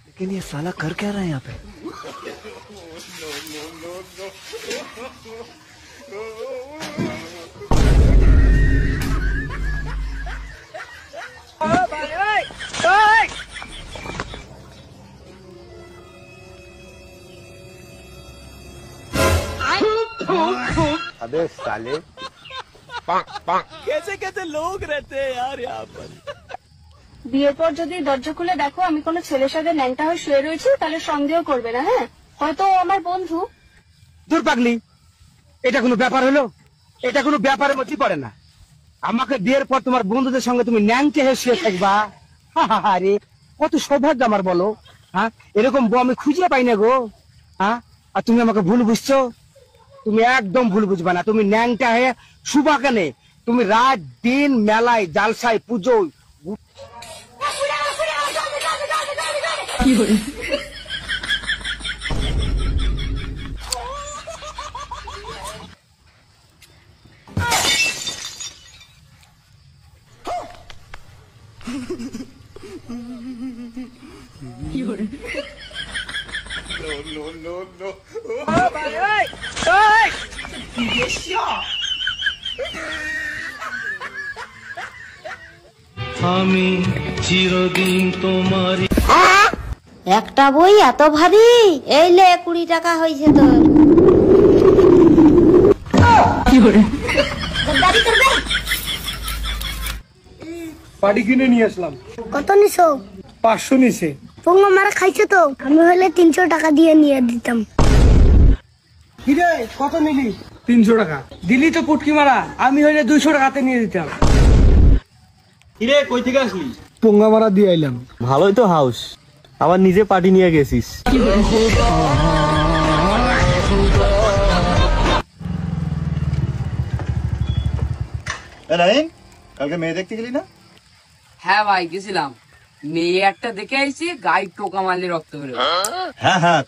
लेकिन ये साला कर क्या रहा है यहाँ पे? अबे साले कैसे कैसे लोग रहते हैं यार यहाँ पर। বিয়ের পর যদি দরজা খুলে দেখো আমি কোনো ছেলের সাথে ন্যাংটা হয়ে শুয়ে রয়েছি তাহলে সন্দেহ করবে না। হ্যাঁ, হয়তো ও আমার বন্ধু। দূর পাগলি, এটা কোনো ব্যাপার হলো? এটা কোনো ব্যাপারের মধ্যে পড়ে না। আমাকে বিয়ের পর তোমার বন্ধুদের সঙ্গে তুমি ন্যাংটে হয়ে শুয়ে থাকবা? আরে কত সৌভাগ্য আমার বলো। হ্যাঁ, এরকম বউ আমি খুঁজে পাই না গো। হ্যাঁ, আর তুমি আমাকে ভুল বুঝছো? তুমি একদম ভুল বুঝবা না। তুমি ন্যাংটা হয়ে শুবা কেনে? তুমি রাত দিন মেলায় জালসায় পুজো আমি চিরদিন তোমারই। একটা বই এত ভারী, এই লে 20 টাকা হয়েছে তোর। পাটি কিনে নিয়ে আসলাম। কত নিছো? 500 নিছে। পোঙ্গা মারা খাইছে তো, আমি হলে 300 টাকা দিয়ে নিয়ে দিতাম। কিরে কত নিলি? 300 টাকা দিলি তো পুটকি মারা, আমি হলে 200 টাকাতে নিয়ে দিতাম। কিরে কই থেকে আসলি? পোঙ্গা মারা দিয়ে আইলাম। ভালোই তো হাউস, আবার নিজে পার্টি নিয়ে গেছিস। কালকে মেয়ে দেখতে গেলি না? হ্যাঁ ভাই গেছিলাম, মেয়ে একটা দেখে আইছি, গায়ে টোকা মারলে রক্ত বেরোয়। হ্যাঁ হ্যাঁ